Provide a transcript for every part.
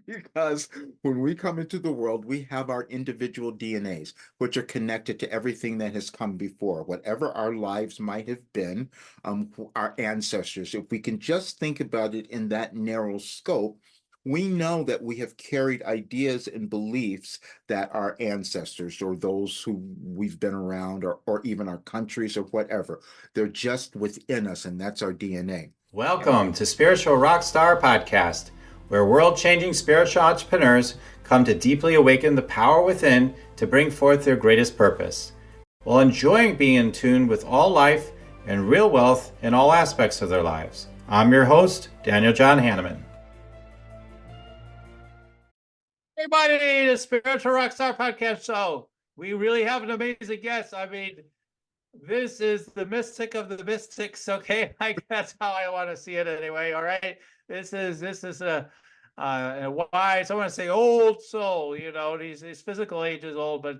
Because when we come into the world, we have our individual DNAs, which are connected to everything that has come before, whatever our lives might have been, our ancestors. If we can just think about it in that narrow scope, we know that we have carried ideas and beliefs that our ancestors or those who we've been around or even our countries or whatever, they're just within us, and that's our DNA. Welcome to Spiritual Rockstar Podcast, where world-changing spiritual entrepreneurs come to deeply awaken the power within to bring forth their greatest purpose, while enjoying being in tune with all life and real wealth in all aspects of their lives. I'm your host, Daniel John Hanneman. Hey, buddy, the Spiritual Rockstar Podcast show. We really have an amazing guest. This is the mystic of the mystics, okay? That's how I want to see it anyway. All right. This is a wise, I want to say old soul. His physical age is old, but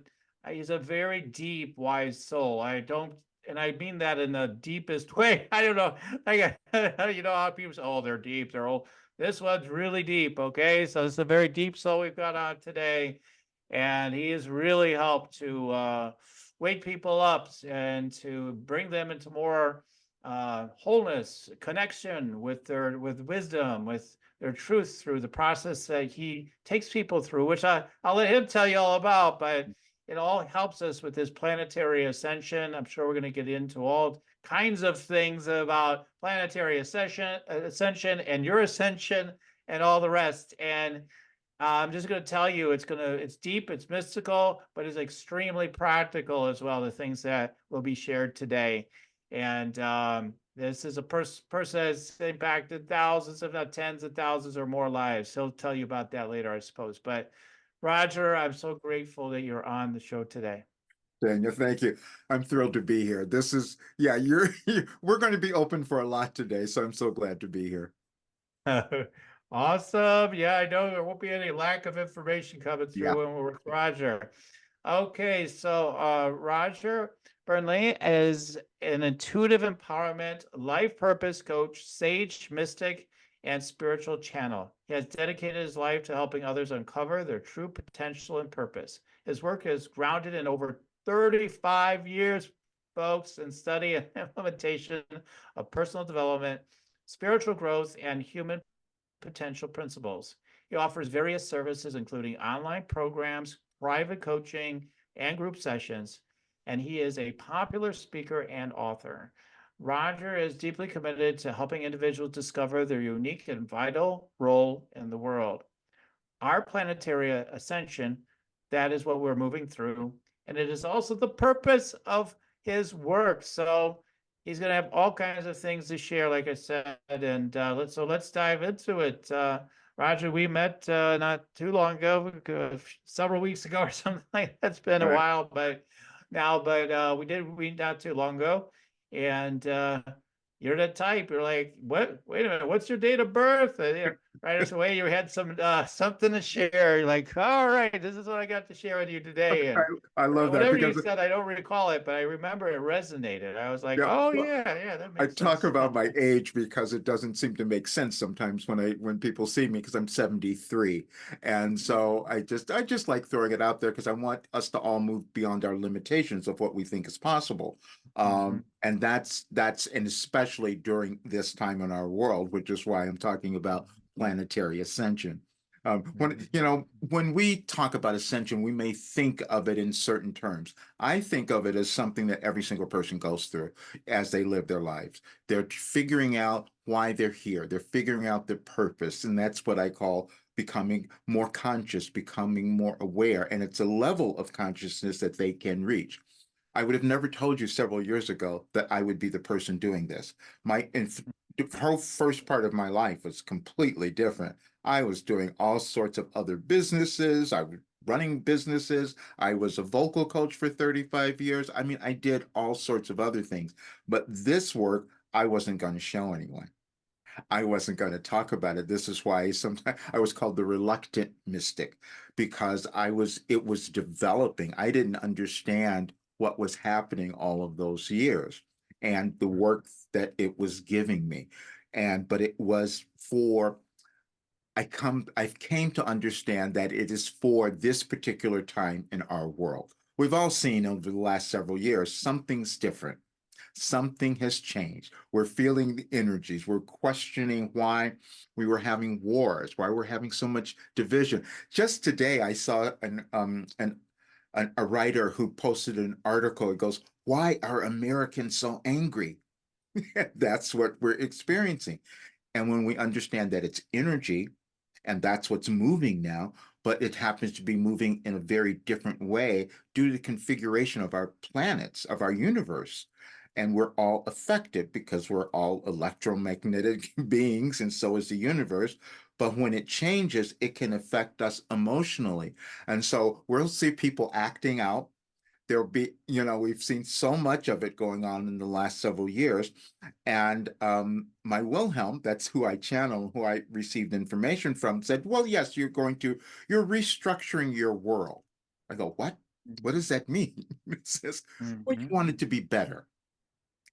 he's a very deep, wise soul. And I mean that in the deepest way. I don't know. How people say, oh, they're deep, they're old. This one's really deep, okay? So it's a very deep soul we've got on today, and he has really helped to wake people up and to bring them into more wholeness, connection with wisdom, with their truth through the process that he takes people through, which I'll let him tell you all about. But it all helps us with this planetary ascension. I'm sure we're going to get into all kinds of things about planetary ascension and your ascension and all the rest. And I'm just going to tell you, it's deep, it's mystical, but it's extremely practical as well, the things that will be shared today. And this is a person that's impacted thousands, if not tens of thousands or more lives. He'll tell you about that later, I suppose. But Roger, I'm so grateful that you're on the show today. Daniel, thank you. I'm thrilled to be here. This is, yeah, we're going to be open for a lot today, so I'm so glad to be here. Awesome. Yeah, I know there won't be any lack of information coming through Yeah. when we're with Roger. Okay, so Roger Burnley is an intuitive empowerment, life purpose coach, sage, mystic, and spiritual channel. He has dedicated his life to helping others uncover their true potential and purpose. His work is grounded in over 35 years, folks, in study and implementation of personal development, spiritual growth, and human potential principles. He offers various services, including online programs, private coaching, and group sessions, and he is a popular speaker and author. Roger is deeply committed to helping individuals discover their unique and vital role in the world. Our planetary ascension, that is what we're moving through, and it is also the purpose of his work. So he's going to have all kinds of things to share, like I said, and let's dive into it. Roger, we met not too long ago, several weeks ago or something like that. It's been a while, but we did meet not too long ago, and you're the type. You're like, what? Wait a minute, what's your date of birth? Right away, you had something to share. You're like, all right, this is what I got to share with you today. And I love that whatever you because said, I don't recall it, but I remember it resonated. I was like, yeah, oh well, yeah, that I makes talk sense. about my age because it doesn't seem to make sense sometimes when people see me because I'm 73. And so I just like throwing it out there because I want us to all move beyond our limitations of what we think is possible. And and especially during this time in our world, which is why I'm talking about planetary ascension. When we talk about ascension, we may think of it in certain terms. I think of it as something that every single person goes through as they live their lives. They're figuring out why they're here. They're figuring out their purpose. And that's what I call becoming more conscious, becoming more aware. And it's a level of consciousness that they can reach. I would have never told you several years ago that I would be the person doing this. The whole first part of my life was completely different. I was doing all sorts of other businesses. I was running businesses. I was a vocal coach for 35 years. I mean, I did all sorts of other things. But this work, I wasn't going to show anyone. I wasn't going to talk about it. This is why sometimes I was called the reluctant mystic because it was developing. I didn't understand what was happening all of those years and the work that it was giving me. But it was for I've came to understand that it is for this particular time in our world. We've all seen over the last several years, something's different. Something has changed. We're feeling the energies. We're questioning why we were having wars, why we're having so much division. Just today, I saw a writer who posted an article. It goes, "Why are Americans so angry?" That's what we're experiencing. And when we understand that it's energy and that's what's moving now, but it happens to be moving in a very different way due to the configuration of our planets, of our universe. And we're all affected because we're all electromagnetic beings, and so is the universe. But when it changes, it can affect us emotionally. And so we'll see people acting out. There'll be, we've seen so much of it going on in the last several years. And my Wilhelm, that's who I channel, who I received information from, said, well, yes, you're restructuring your world. I go, what? What does that mean? It says, well, you Mhm. want it to be better.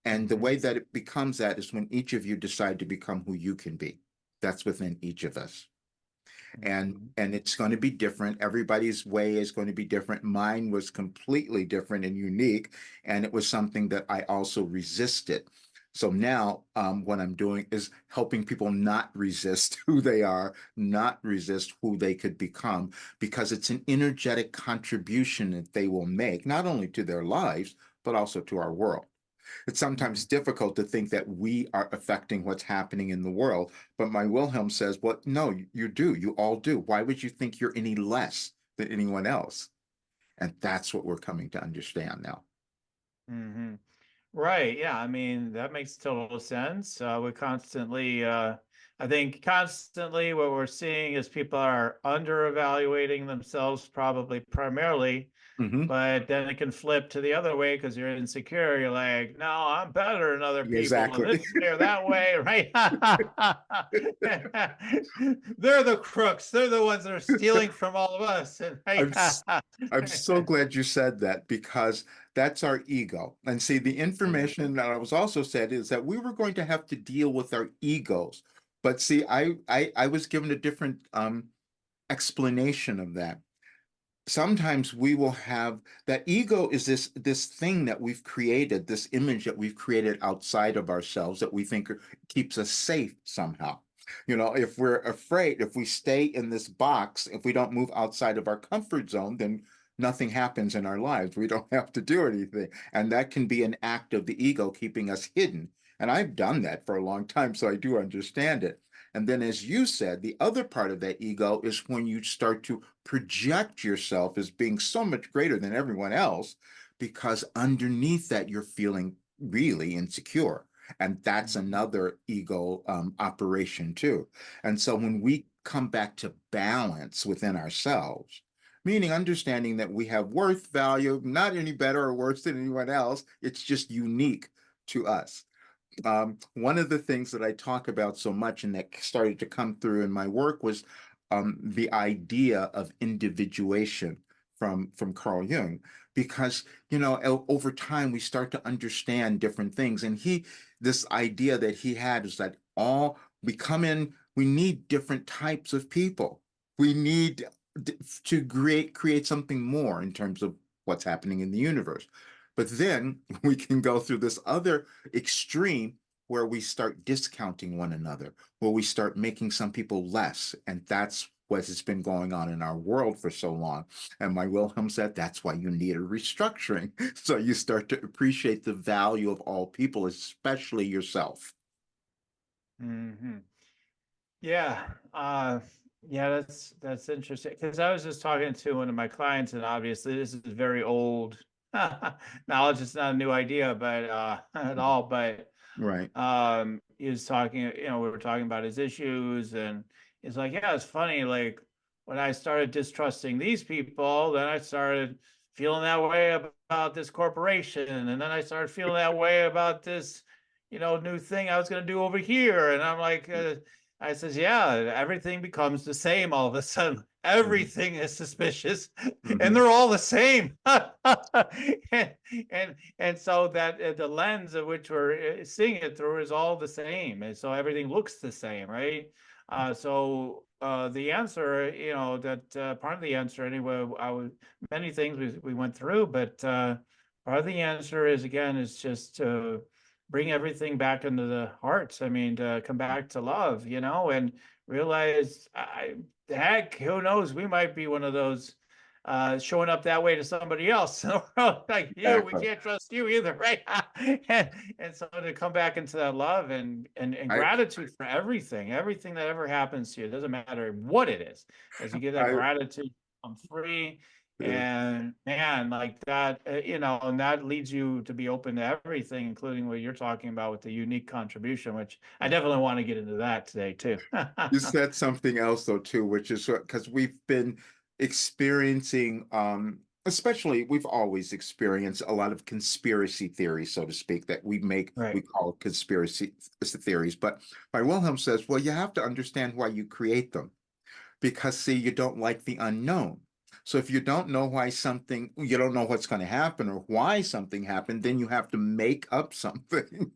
And the Mhm. way that it becomes that is when each of you decide to become who you can be. That's within each of us. and Mhm. and it's going to be different. Everybody's way is going to be different. Mine was completely different and unique, and it was something that I also resisted. So now what I'm doing is helping people not resist who they are, not resist who they could become, because it's an energetic contribution that they will make, not only to their lives, but also to our world. It's sometimes Mhm. difficult to think that we are affecting what's happening in the world. But my Wilhelm says, well, no, you do. You all do. Why would you think you're any less than anyone else? And that's what we're coming to understand now. Mhm. Right. Yeah. I mean, that makes total sense. We constantly, I think constantly what we're seeing is people are under evaluating themselves, probably primarily, Hmm. but then it can flip to the other way because you're insecure. You're like, no, I'm better than other people in Exactly. this way or that way, right? They're the crooks. They're the ones that are stealing from all of us. And I'm I'm so glad you said that, because that's our ego. And see, the information that I was also said is that we were going to have to deal with our egos. But see, I was given a different explanation of that. Sometimes we will have that ego is this thing that we've created, this image that we've created outside of ourselves that we think keeps us safe somehow. If we're afraid, if we stay in this box, if we don't move outside of our comfort zone, then nothing happens in our lives. We don't have to do anything. And that can be an act of the ego keeping us hidden. And I've done that for a long time, so I do understand it. And then, as you said, the other part of that ego is when you start to project yourself as being so much greater than everyone else, because underneath that, you're feeling really insecure. And that's Mhm. another ego operation, too. And so, when we come back to balance within ourselves, meaning understanding that we have worth, value, not any better or worse than anyone else, it's just unique to us. One of the things that I talk about so much and that started to come through in my work was the idea of individuation from Carl Jung, because over time we start to understand different things, and this idea that he had is that all we come in, we need different types of people. We need to create something more in terms of what's happening in the universe. But then we can go through this other extreme where we start discounting one another, where we start making some people less. And that's what has been going on in our world for so long. And my Wilhelm said, that's why you need a restructuring. So you start to appreciate the value of all people, especially yourself. Mhm. Yeah. Yeah, that's interesting. Because I was just talking to one of my clients, and obviously this is very old knowledge. It's not a new idea, but at all. But Right. he was talking, we were talking about his issues, and he's like, yeah, it's funny, like when I started distrusting these people, then I started feeling that way about this corporation, and then I started feeling that way about this, new thing I was going to do over here. And I'm like, I says, yeah, everything becomes the same all of a sudden. Mhm. Everything is suspicious, and Mhm. they're all the same. And so that the lens of which we're seeing it through is all the same, and so everything looks the same, right? The answer, that part of the answer anyway, many things we went through, but part of the answer is, again, is just to bring everything back into the hearts. I mean, to come back to love, and realize, heck, who knows, we might be one of those showing up that way to somebody else in the world, like you. We Exactly. can't trust you either, right? and so to come back into that love and I, gratitude for everything that ever happens to you, it doesn't matter what it is, as you get that I, gratitude, I'm free. yeah. And man, like that, and that leads you to be open to everything, including what you're talking about with the unique contribution, which I definitely want to get into that today too. You said something else though too, which is because we've been experiencing, especially we've always experienced a lot of conspiracy theories, so to speak, that we Right. call conspiracy theories. But my Wilhelm says, well, you have to understand why you create them, because see, you don't like the unknown. So if you don't know you don't know what's going to happen or why something happened, then you have to make up something.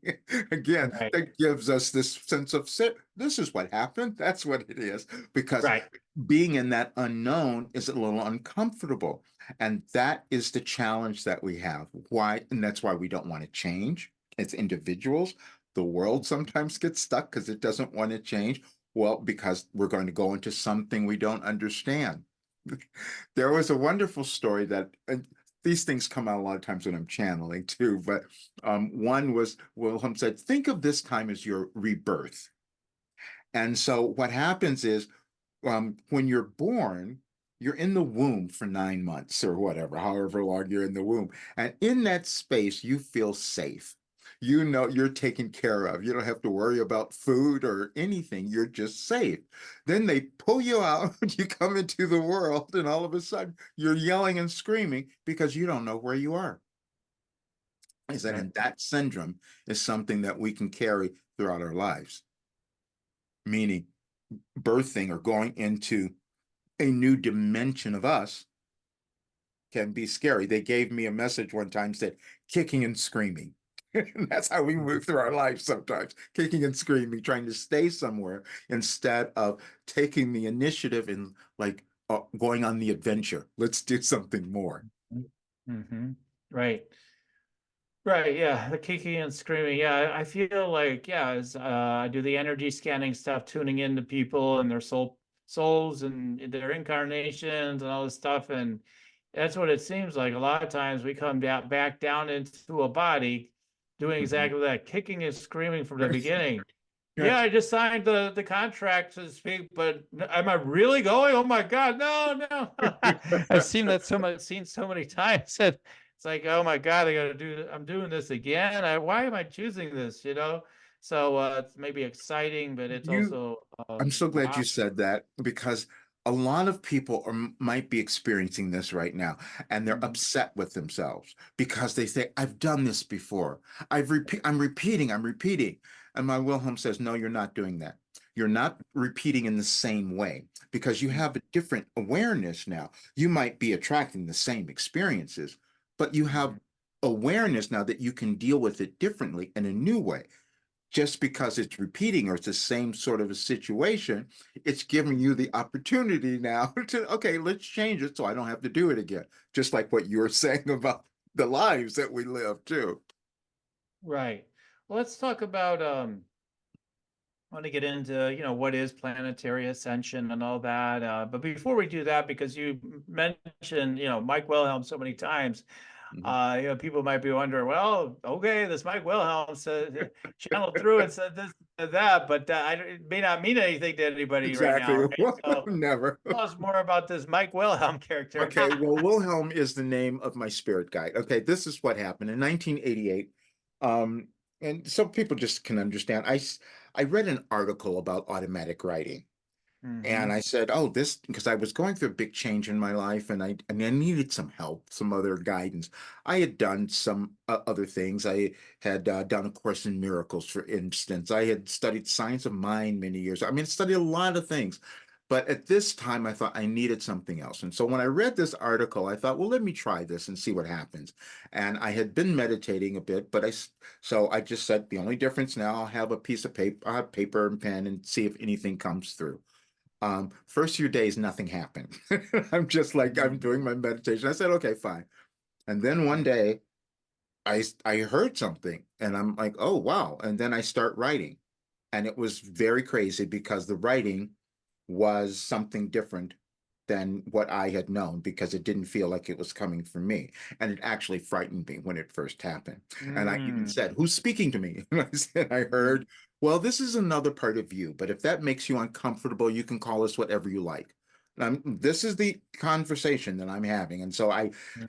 Again, Right. that gives us this sense of, this is what happened. That's what it is. Because Right. being in that unknown is a little uncomfortable. And that is the challenge that we have. Why? And that's why we don't want to change as individuals. The world sometimes gets stuck because it doesn't want to change. Well, because we're going to go into something we don't understand. There was a wonderful story that these things come out a lot of times when I'm channeling too, but one was Wilhelm said, think of this time as your rebirth. And so what happens is when you're born, you're in the womb for 9 months or whatever, however long you're in the womb. And in that space, you feel safe. You know you're taken care of. You don't have to worry about food or anything. You're just safe. Then they pull you out, you come into the world, and all of a sudden you're yelling and screaming because you don't know where you are. I said, Right. and that syndrome is something that we can carry throughout our lives, meaning birthing or going into a new dimension of us can be scary. They gave me a message one time, said kicking and screaming. And that's how we move through our life sometimes, kicking and screaming, trying to stay somewhere instead of taking the initiative and like going on the adventure. Let's do something more. Mm-hmm. Right. Right, yeah, the kicking and screaming. Yeah, I feel like, yeah, as I do the energy scanning stuff, tuning into people and their souls and their incarnations and all this stuff, and that's what it seems like. A lot of times we come back down into a body, doing Mhm. exactly that, kicking and screaming from the Right. beginning. Right. Yeah, I just signed the contract, so to speak, but am I really going? Oh my God, no, no. I've seen so many times that it's like, oh my God, I'm doing this again. Why am I choosing this? So it's maybe exciting, but it's You also I'm so glad wow. you said that because a lot of people might be experiencing this right now and they're Mhm. upset with themselves because they say, I've done this before. I'm repeating, I'm repeating. And my Wilhelm says, no, you're not doing that. You're not repeating in the same way because you have a different awareness now. You might be attracting the same experiences, but you have Mhm. awareness now that you can deal with it differently in a new way. Just because it's repeating or it's the same sort of a situation, it's giving you the opportunity now to, okay, let's change it so I don't have to do it again. Just like what you were saying about the lives that we live too. Right. Well, let's talk about I want to get into, what is planetary ascension and all that. But before we do that, because you mentioned, Mike Wilhelm so many times, Mhm. people might be wondering, well, okay, this Mike Wilhelm said, channeled through and said this, said that, but it may not mean anything to anybody right Exactly. now, right? So Never. tell us more about this Mike Wilhelm character. Okay, well, Wilhelm is the name of my spirit guide. Okay, this is what happened in 1988. Um, and some people just can understand. I read an article about automatic writing. And Hmm. I said, oh, this, because I was going through a big change in my life and I needed some help, some other guidance. I had done some other things. I had done a course in miracles, for instance. I had studied science of mind many years. I mean, I studied a lot of things. But at this time, I thought I needed something else. And so when I read this article, I thought, well, let me try this and see what happens. And I had been meditating a bit, but so I just said the only difference now, I'll have a piece of paper, I'll have paper and pen and see if anything comes through. First few days, nothing happened. I'm just like, I'm doing my meditation. I said, okay, fine. And then one day I heard something and I'm like, oh, wow. And then I start writing. And it was very crazy because the writing was something different than what I had known because it didn't feel like it was coming from me. And it actually frightened me when it first happened. And I even said, who's speaking to me? And I said, I heard, well, this is another part of you, but if that makes you uncomfortable, you can call us whatever you like. This is the conversation that I'm having. And so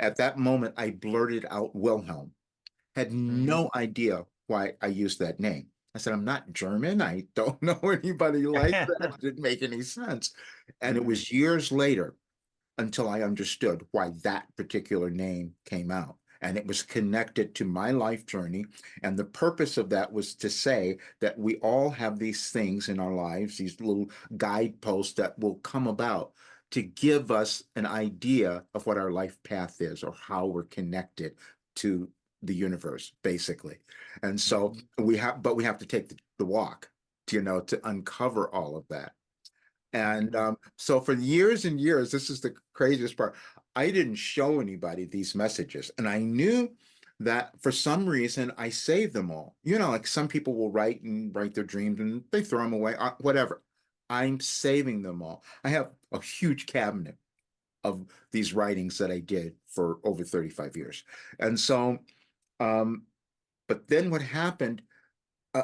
at that moment, I blurted out Wilhelm, had no idea why I used that name. I said, I'm not German. I don't know anybody like that. It didn't make any sense. And it was years later until I understood why that particular name came out. And it was connected to my life journey. And the purpose of that was to say that we all have these things in our lives, these little guideposts that will come about to give us an idea of what our life path is or how we're connected to the universe, basically. And so we have to take the walk, to uncover all of that. And so for years and years, this is the craziest part. I didn't show anybody these messages. And I knew that for some reason I saved them all. Like some people will write their dreams and they throw them away, whatever. I'm saving them all. I have a huge cabinet of these writings that I did for over 35 years. And so, but then what happened,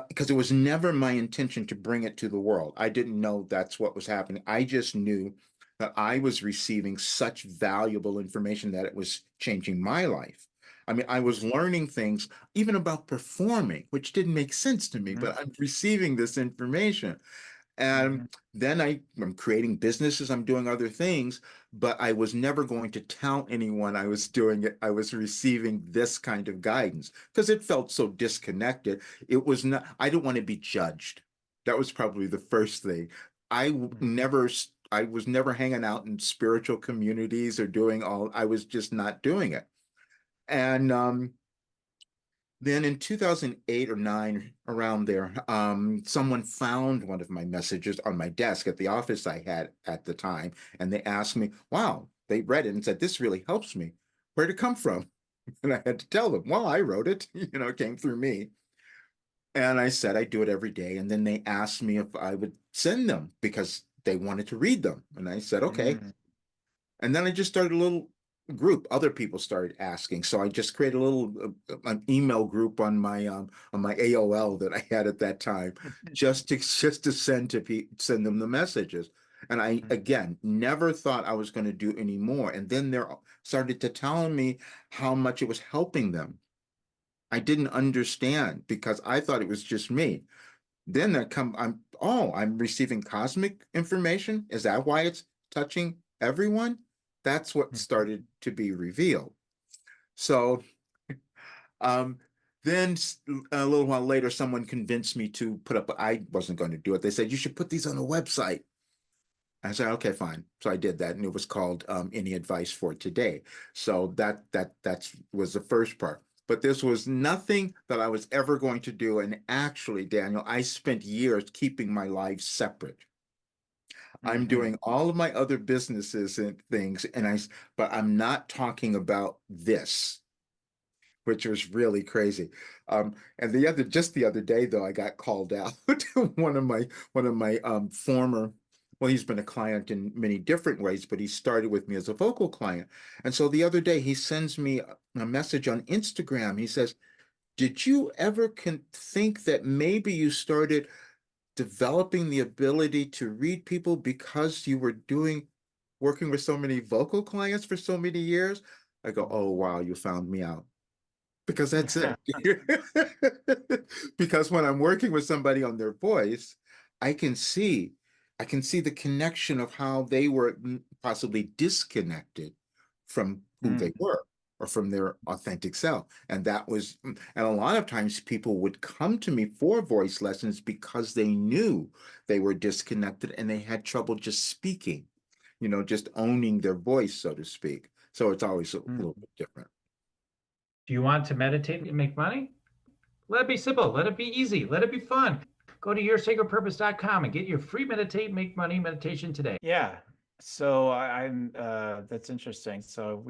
because it was never my intention to bring it to the world. I didn't know that's what was happening. I just knew that I was receiving such valuable information that it was changing my life. I mean, I was learning things even about performing, which didn't make sense to me, but I'm receiving this information. And then I'm creating businesses, I'm doing other things, but I was never going to tell anyone I was doing it. I was receiving this kind of guidance because it felt so disconnected. It was not, I didn't want to be judged. That was probably the first thing. I was never hanging out in spiritual communities or I was just not doing it. And then in 2008 or 9, around there, someone found one of my messages on my desk at the office I had at the time, and they asked me, wow, they read it and said, this really helps me. Where'd it come from? And I had to tell them, well, I wrote it, it came through me. And I said, I do it every day. And then they asked me if I would send them because they wanted to read them. And I said, okay. And then I just started a little group. Other people started asking, so I just created a little an email group on my AOL that I had at that time, just to send them the messages. And I again never thought I was going to do any more. And then they started to tell me how much it was helping them. I didn't understand because I thought it was just me. Then I'm receiving cosmic information. Is that why it's touching everyone? That's what started to be revealed. So then a little while later, someone convinced me to put up, I wasn't going to do it. They said, you should put these on a website. I said, okay, fine. So I did that. And it was called Any Advice for Today. So that was the first part. But this was nothing that I was ever going to do. And actually, Daniel, I spent years keeping my life separate. I'm doing all of my other businesses and things, but I'm not talking about this, which was really crazy. And just the other day, though, I got called out. one of my former, well, he's been a client in many different ways, but he started with me as a vocal client. And so the other day, he sends me a message on Instagram. He says, "Did you ever think that maybe you started developing the ability to read people because you were working with so many vocal clients for so many years?" I go, "Oh, wow, you found me out." Because that's it. Because when I'm working with somebody on their voice, I can see the connection of how they were possibly disconnected from who they were. or from their authentic self. And that was, and a lot of times people would come to me for voice lessons because they knew they were disconnected and they had trouble just speaking, just owning their voice, so to speak. So it's always a little bit different. Do you want to meditate and make money? Let it be simple. Let it be easy. Let it be fun. Go to yoursacredpurpose.com and get your free meditate, make money meditation today. Yeah. So I'm that's interesting. So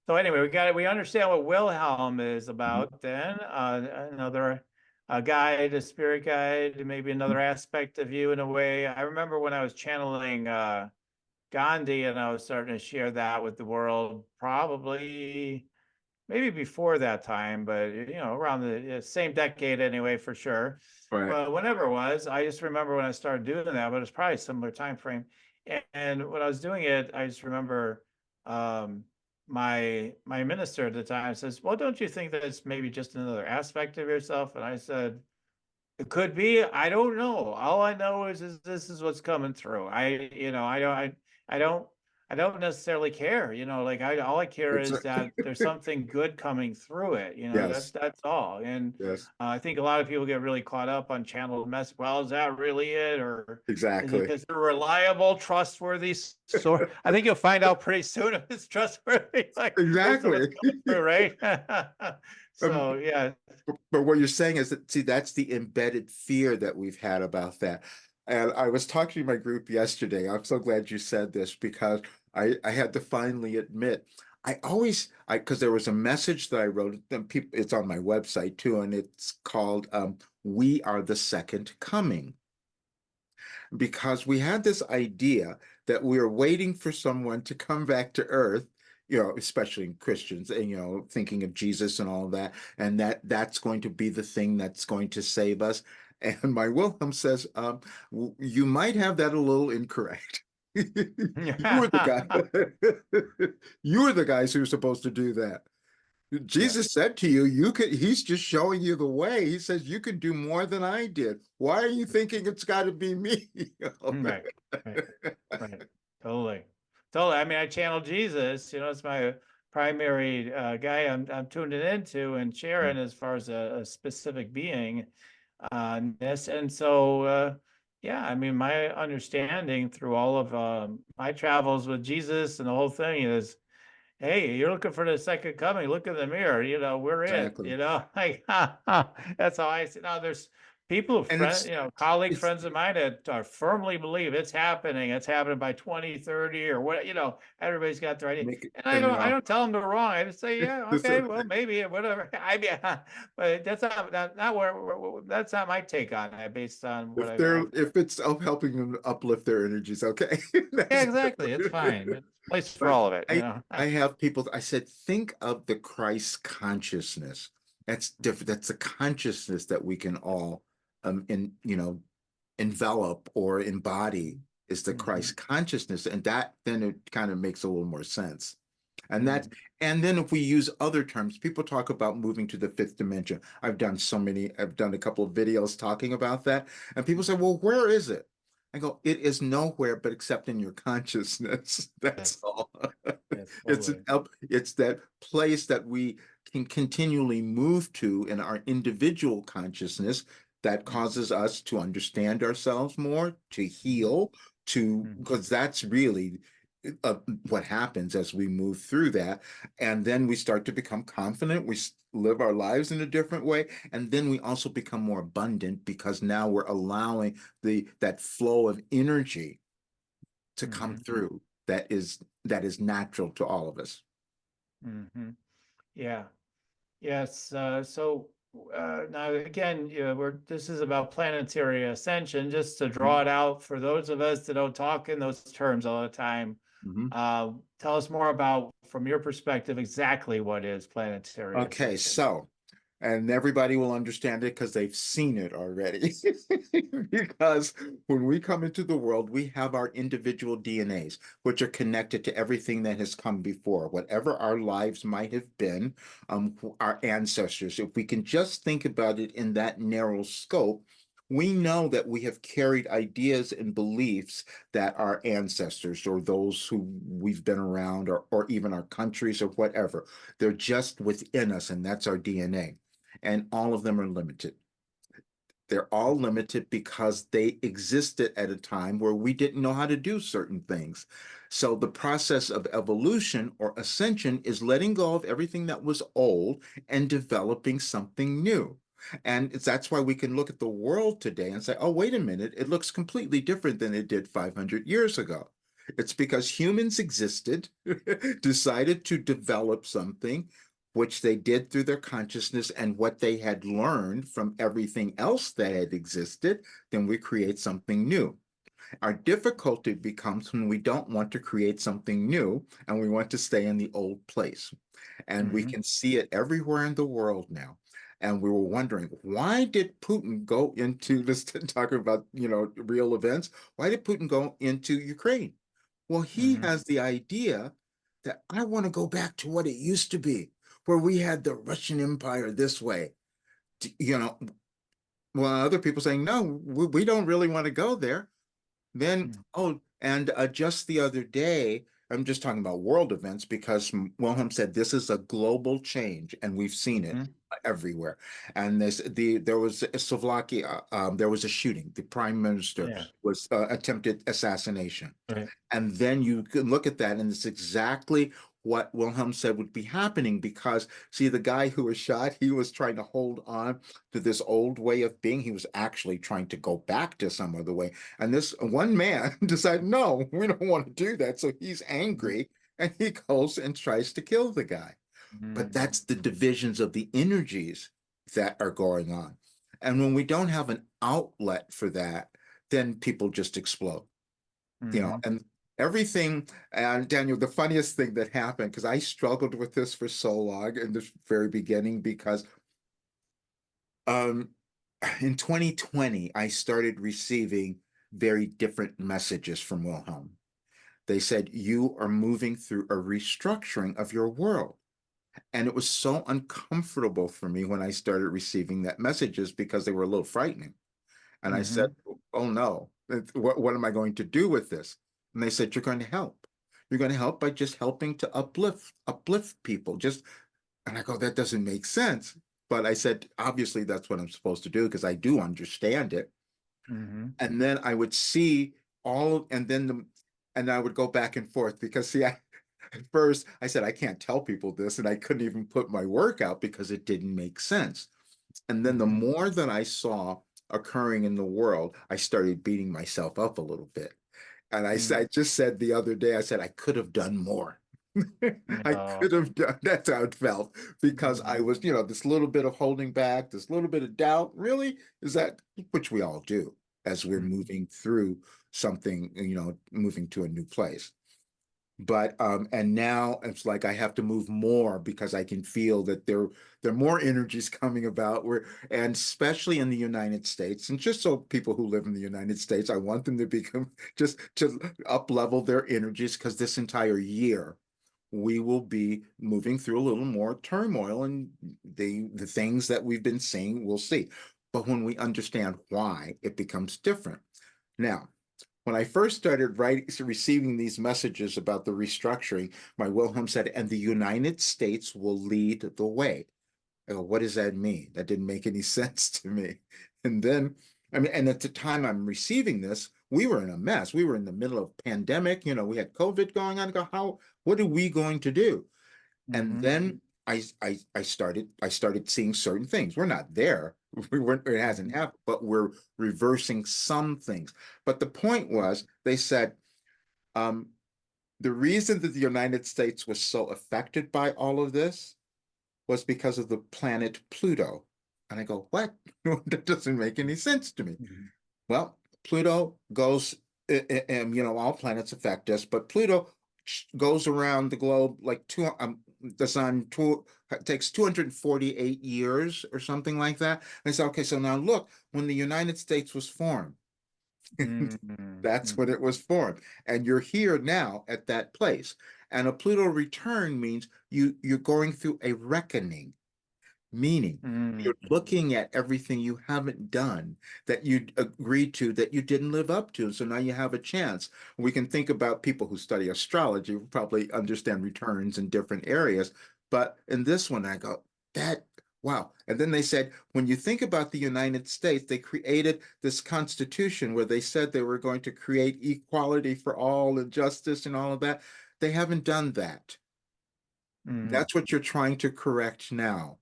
anyway, we understand what Wilhelm is about then. Another a guide, a spirit guide, maybe another aspect of you in a way. I remember when I was channeling Gandhi and I was starting to share that with the world, probably maybe before that time, but around the same decade anyway, for sure. Right. But whenever it was, I just remember when I started doing that, but it's probably a similar time frame. And when I was doing it, I just remember my minister at the time says, "Well, don't you think that it's maybe just another aspect of yourself?" And I said, "It could be. I don't know. All I know is this is what's coming through. I don't I don't necessarily care. All I care It's is that there's something good coming through it. yes, That's all. And yes, I think a lot of people get really caught up on channeled mess. Well, is that really it, or is it exactly. because they're reliable, trustworthy? I think you'll find out pretty soon if it's trustworthy. Like most of it's Exactly. coming through, right? Um, So yeah. but what you're saying is that, see, that's the embedded fear that we've had about that. And I was talking to my group yesterday. I'm so glad you said this because I had to finally admit, because there was a message that I wrote, and people, it's on my website too, and it's called "We Are the Second Coming." Because we had this idea that we were waiting for someone to come back to earth, especially Christians, and thinking of Jesus and all of that, and that's going to be the thing that's going to save us. And my Wilhelm says, you might have that a little incorrect. You were the guy. You were the guys who were supposed to do that. Jesus said to you, he's just showing you the way. He says, you can do more than I did. Why are you thinking it's got to be me? Right, right, right. Totally. Totally. I mean, I channel Jesus, it's my primary guy I'm tuning into and sharing as far as a specific being ness. And so yeah, I mean, my understanding through all of my travels with Jesus and the whole thing is, hey, you're looking for the second coming. Look in the mirror. We're it. Exactly. Like that's how I see. Now, there's people, And friends, colleagues, it's friends of mine that are firmly believe it's happening. It's happening by 2030 or what. Everybody's got their idea, make it, and I and don't. I don't tell them they're wrong. I just say, yeah, this, okay, well, maybe whatever. I mean, but that's not where that's not my take on it. Based on what I've if it's helping them uplift their energies, okay. yeah, That's exactly. It's good. fine. It's a place for But all of it. I have people, I said, think of the Christ consciousness. That's different. That's a consciousness that we can all envelop or embody, is the Christ consciousness. And that then it kind of makes a little more sense. And that's, and then if we use other terms, people talk about moving to the fifth dimension. I've done a couple of videos talking about that. And people say, well, where is it? I go, it is nowhere but except in your consciousness. That's Yes, all. yes, It's totally. it's that place that we can continually move to in our individual consciousness that causes us to understand ourselves more, to heal, because that's really uh, what happens as we move through that. And then we start to become confident. We live our lives in a different way. And then we also become more abundant because now we're allowing that flow of energy to come through that is natural to all of us. Yeah. Yes. So now again, this is about planetary ascension. Just to draw it out for those of us that don't talk in those terms all the time. Mhm. Tell us more about, from your perspective, exactly what is planetary Okay, ascension. so, and everybody will understand it because they've seen it already. Because when we come into the world, we have our individual DNAs, which are connected to everything that has come before, whatever our lives might have been, our ancestors. If we can just think about it in that narrow scope, we know that we have carried ideas and beliefs that our ancestors or those who we've been around or even our countries or whatever, they're just within us, and that's our DNA. And all of them are limited. They're all limited because they existed at a time where we didn't know how to do certain things. So the process of evolution or ascension is letting go of everything that was old and developing something new. And that's why we can look at the world today and say, oh, wait a minute, it looks completely different than it did 500 years ago. It's because humans existed, decided to develop something, which they did through their consciousness and what they had learned from everything else that had existed, then we create something new. Our difficulty becomes when we don't want to create something new and we want to stay in the old place. And we can see it everywhere in the world now. And we were wondering, why did Putin go into this, talking about, real events? Why did Putin go into Ukraine? Well, he has the idea that I want to go back to what it used to be, where we had the Russian Empire this way. You know, well, other people saying, no, we don't really want to go there. Then, oh, and just the other day, I'm just talking about world events because Wilhelm said this is a global change, and we've seen it everywhere. And there was a Slovakia, there was a shooting. The prime minister was attempted assassination. Right. And then you can look at that, and it's exactly what Wilhelm said would be happening because, see, the guy who was shot, he was trying to hold on to this old way of being. He was actually trying to go back to some other way. And this one man decided, no, we don't want to do that. So he's angry and he goes and tries to kill the guy. But that's the divisions of the energies that are going on. And when we don't have an outlet for that, then people just explode. And everything. And Daniel, the funniest thing that happened, because I struggled with this for so long in the very beginning, because in 2020, I started receiving very different messages from Wilhelm. They said, you are moving through a restructuring of your world. And it was so uncomfortable for me when I started receiving that messages because they were a little frightening. And I said, oh no, what am I going to do with this? And they said, you're going to help. You're going to help by just helping to uplift people. And I go, that doesn't make sense. But I said, obviously that's what I'm supposed to do because I do understand it. And then I would see and I would go back and forth because see, at first I said, I can't tell people this, and I couldn't even put my work out because it didn't make sense. And then the more that I saw occurring in the world, I started beating myself up a little bit. And I just said the other day, I said, I could have done more. I could have done, that's how it felt, because I was, this little bit of holding back, this little bit of doubt, really, is that, which we all do as we're moving through something, moving to a new place. But and now it's like I have to move more because I can feel that there are more energies coming about and especially in the United States. And just so people who live in the United States, I want them to become just to up level their energies, because this entire year we will be moving through a little more turmoil, and the things that we've been seeing, we'll see. But when we understand why, it becomes different. Now, when I first started receiving these messages about the restructuring, my Wilhelm said, and the United States will lead the way. I go, what does that mean? That didn't make any sense to me. And then, and at the time I'm receiving this, we were in a mess. We were in the middle of pandemic. We had COVID going on. I go, what are we going to do? And then I started seeing certain things. We're not there. It hasn't happened, but we're reversing some things. But the point was, they said, the reason that the United States was so affected by all of this was because of the planet Pluto. And I go, what? That doesn't make any sense to me. Well, Pluto goes, all planets affect us, but Pluto goes around the globe like the sun takes 248 years or something like that. And I said, okay, so now look, when the United States was formed, that's when it was formed. And you're here now at that place. And a Pluto return means you're going through a reckoning. meaning. Mm, You're looking at everything you haven't done that you agreed to that you didn't live up to. So now you have a chance. We can think about people who study astrology, who probably understand returns in different areas. But in this one, I go, that, wow. And then they said, when you think about the United States, they created this constitution where they said they were going to create equality for all and justice and all of that. They haven't done that. mm, That's what you're trying to correct now.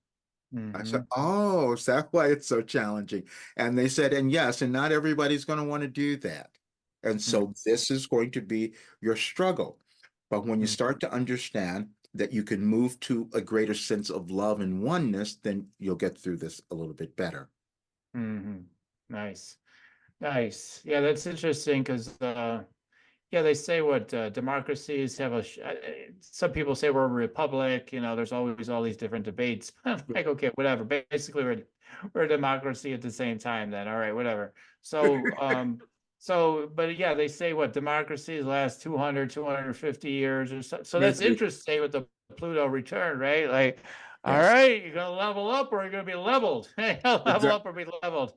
I said, mhm, oh, is that why it's so challenging? And they said, and yes, and not everybody's going to want to do that. And mm, so this is going to be your struggle. But when you mm, start to understand that you can move to a greater sense of love and oneness, then you'll get through this a little bit better. mhm. Nice. Nice. Yeah, that's interesting because yeah, they say what democracies have some people say we're a republic, there's always all these different debates. I'm like, okay, whatever. Basically, we're a democracy at the same time then. All right, whatever. So but yeah, they say what democracies last 200, 250 years or so. So that's Maybe. interesting with the Pluto return, right? Like, all Yes, right, you're gonna level up or you're gonna be leveled. Level up exactly. or be leveled.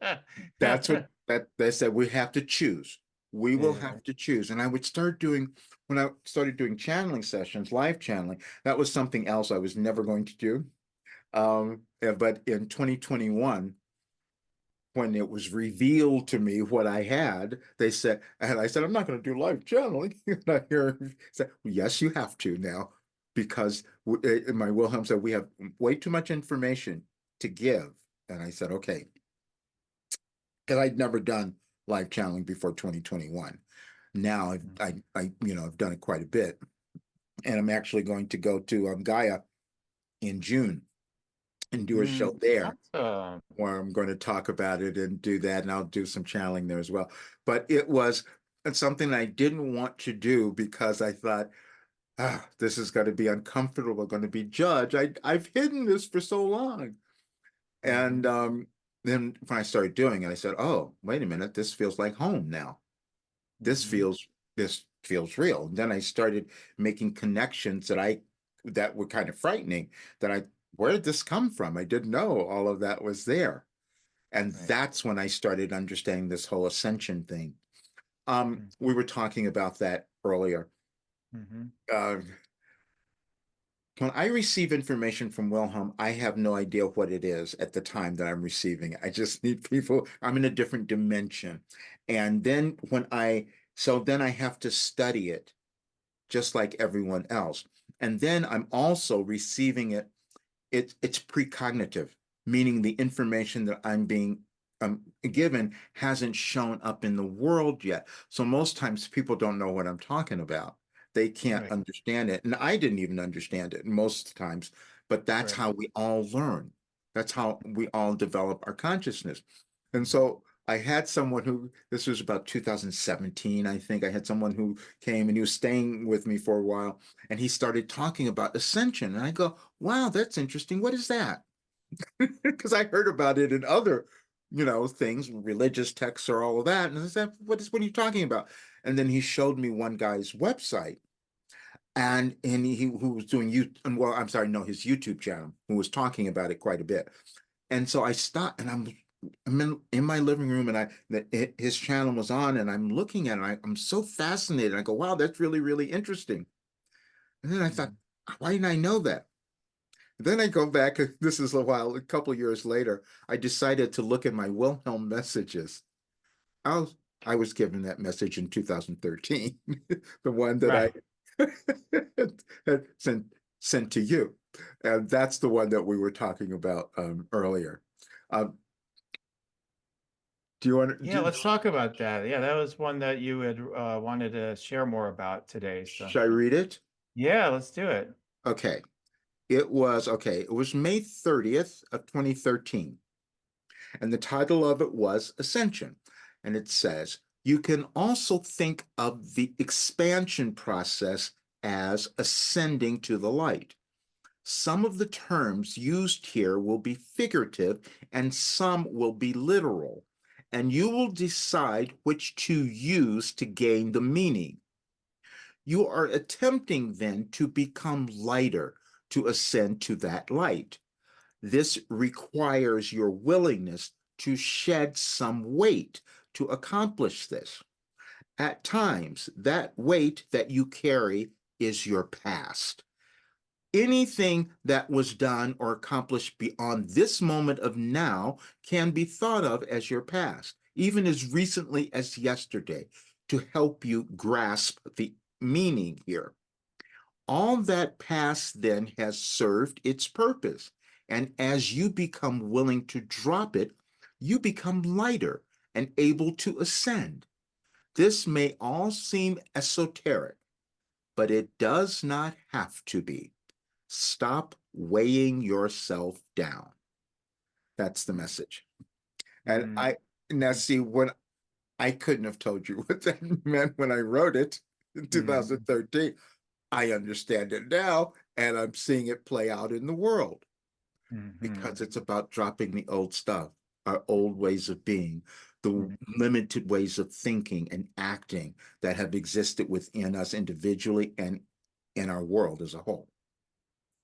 That's what that they said we have to choose. We will Yeah. have to choose. And I would start doing when I started doing channeling sessions, live channeling, that was something else I was never going to do. Yeah, but in 2021, when it was revealed to me what I had, they said, and I said, I'm not going to do live channeling. And I hear said, well, yes, you have to now, because my Wilhelm said we have way too much information to give. And I said, okay, because I'd never done live channeling before 2021. Now I've done it quite a bit, and I'm actually going to go to Gaia in June and do a show there Awesome. where I'm going to talk about it and do that, and I'll do some channeling there as well. But it was something I didn't want to do because I thought, this is going to be uncomfortable, going to be judged. I've hidden this for so long, and Mhm, then when I started doing it, I said, oh, wait a minute, this feels like home now. This mhm, feels this feels real. And then I started making connections that were kind of frightening. Where did this come from? I didn't know all of that was there. And right. that's when I started understanding this whole ascension thing. We Mhm, were talking about that earlier. mhm, Uh, when I receive information from Wilhelm, I have no idea what it is at the time that I'm receiving it. I just need people, I'm in a different dimension. And then then I have to study it just like everyone else. And then I'm also receiving it's precognitive, meaning the information that I'm being given hasn't shown up in the world yet. So most times people don't know what I'm talking about. They can't right, understand it. And I didn't even understand it most times, but that's right. how we all learn. That's how we all develop our consciousness. And Mhm, so I had someone this was about 2017, I think. I had someone who came and he was staying with me for a while, and he started talking about ascension. And I go, wow, that's interesting. What is that? Because I heard about it in other, things, religious texts or all of that. And I said, what are you talking about? And then he showed me one guy's website and he who was doing well, I'm sorry, no, his YouTube channel, who was talking about it quite a bit. And so I stopped and I'm in my living room and his channel was on and I'm looking at it. I'm so fascinated. I go, wow, that's really, really interesting. And then I thought, mhm, why didn't I know that? Then I go back, this is a couple of years later, I decided to look at my Wilhelm messages. I was, I was given that message in 2013, the one that I right. had sent to you. And that's the one that we were talking about earlier. Um, do you want Yeah, to, let's talk about that. Yeah, that was one that you had wanted to share more about today. So should I read it? yeah, let's do it. Okay. It was May 30th of 2013. And the title of it was Ascension. And it says, you can also think of the expansion process as ascending to the light. Some of the terms used here will be figurative and some will be literal, and you will decide which to use to gain the meaning. You are attempting then to become lighter, to ascend to that light. This requires your willingness to shed some weight to accomplish this. At times, that weight that you carry is your past. Anything that was done or accomplished beyond this moment of now can be thought of as your past, even as recently as yesterday, to help you grasp the meaning here. All that past then has served its purpose. And as you become willing to drop it, you become lighter and able to ascend. This may all seem esoteric, but it does not have to be. Stop weighing yourself down. That's the message. And Mm. now see, when I couldn't have told you what that meant when I wrote it in Mm. 2013. I understand it now, and I'm seeing it play out in the world because it's about dropping the old stuff, our old ways of being, the limited ways of thinking and acting that have existed within us individually and in our world as a whole.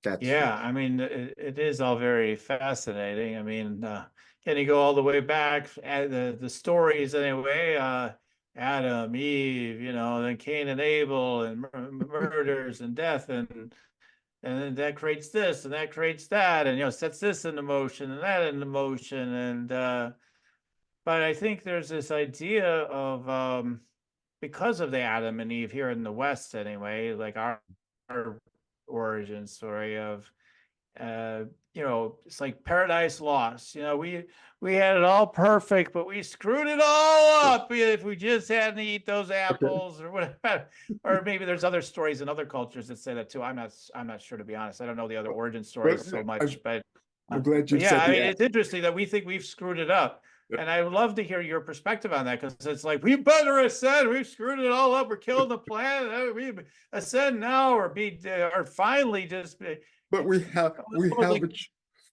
That's Yeah, I mean, it is all very fascinating. I mean, can you go all the way back at the stories anyway? Adam, Eve, then Cain and Abel, and murders and death, and then that creates this, and that creates that, and sets this into motion and that into motion, and but I think there's this idea of because of the Adam and Eve here in the West anyway, like our origin story of uh it's like paradise lost. We had it all perfect, but we screwed it all up if we just hadn't eat those okay. apples or whatever. Or maybe there's other stories in other cultures that say that too. I'm not sure, to be honest. I don't know the other origin But stories so I'm, much, I'm glad you but yeah, said I mean, the it's interesting that we think we've screwed it up. And I would love to hear your perspective on that, because it's like, we better ascend. We've screwed it all up. We're killing the planet. We ascend now, or finally just but we almost have like a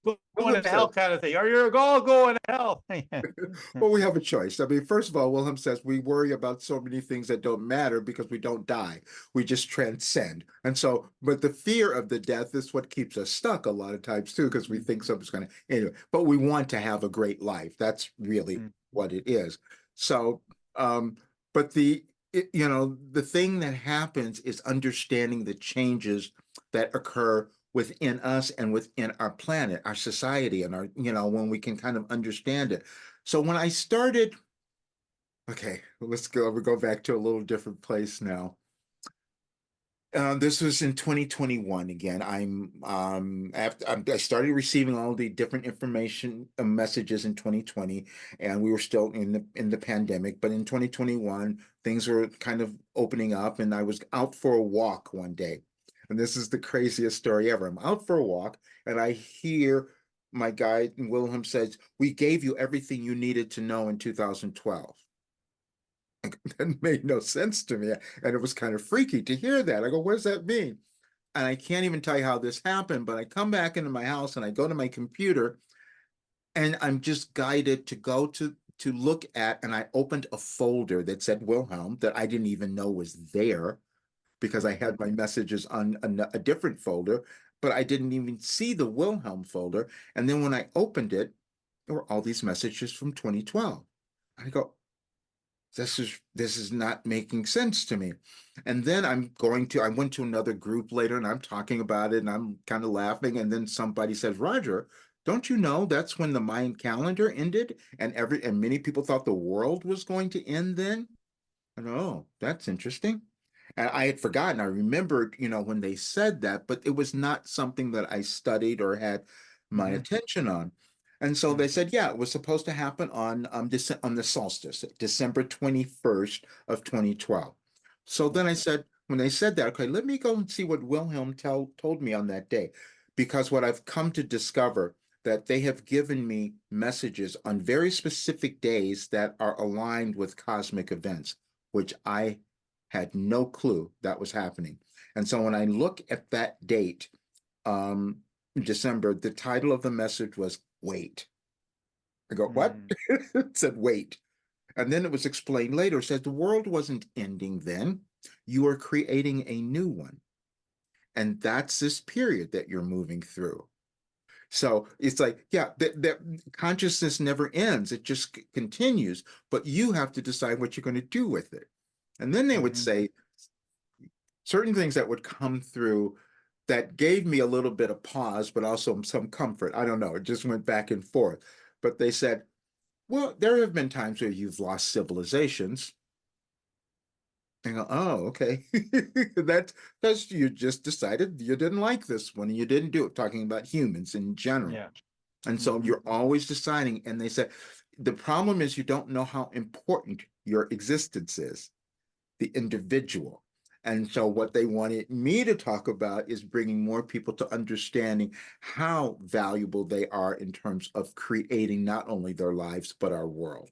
going Wilhelm to hell says kind of thing. Or you're all going to hell. well, we have a choice. I mean, first of all, Wilhelm says we worry about so many things that don't matter because we don't die. We just transcend. And so, but the fear of the death is what keeps us stuck a lot of times too, because we think something's going to, anyway, but we want to have a great life. That's really what it is. So, but the thing that happens is understanding the changes that occur within us and within our planet, our society, and when we can kind of understand it. So when I started, okay, we go back to a little different place now. This was in 2021 again. I started receiving all the different information messages in 2020, and we were still in the pandemic. But in 2021, things were kind of opening up, and I was out for a walk one day. And this is the craziest story ever. I'm out for a walk, and I hear my guide Wilhelm says, "We gave you everything you needed to know in 2012." That made no sense to me. And it was kind of freaky to hear that. I go, what does that mean? And I can't even tell you how this happened, but I come back into my house and I go to my computer and I'm just guided to go to look at, and I opened a folder that said Wilhelm that I didn't even know was there because I had my messages on a different folder, but I didn't even see the Wilhelm folder. And then when I opened it, there were all these messages from 2012. I go, this is not making sense to me. And then I went to another group later and I'm talking about it and I'm kind of laughing. And then somebody says, Roger, don't you know that's when the Mayan calendar ended and many people thought the world was going to end then? And oh, that's interesting. And I had forgotten. I remembered, when they said that, but it was not something that I studied or had my attention on. And so they said, yeah, it was supposed to happen on on the solstice, December 21st of 2012. So then I said, when they said that, okay, let me go and see what Wilhelm told me on that day. Because what I've come to discover that they have given me messages on very specific days that are aligned with cosmic events, which I had no clue that was happening. And so when I look at that date, December, the title of the message was Wait. I go, what? It said wait. And then it was explained later. It says the world wasn't ending then. You are creating a new one. And that's this period that you're moving through. So it's like, yeah, that consciousness never ends. It just continues, but you have to decide what you're going to do with it. And then they would Mhm. say certain things that would come through that gave me a little bit of pause, but also some comfort. I don't know. It just went back and forth. But they said, well, there have been times where you've lost civilizations. And go, oh, okay. That's because you just decided you didn't like this one and you didn't do it, talking about humans in general. Yeah. And so Mhm. you're always deciding. And they said, the problem is you don't know how important your existence is, the individual. And so what they wanted me to talk about is bringing more people to understanding how valuable they are in terms of creating not only their lives, but our world.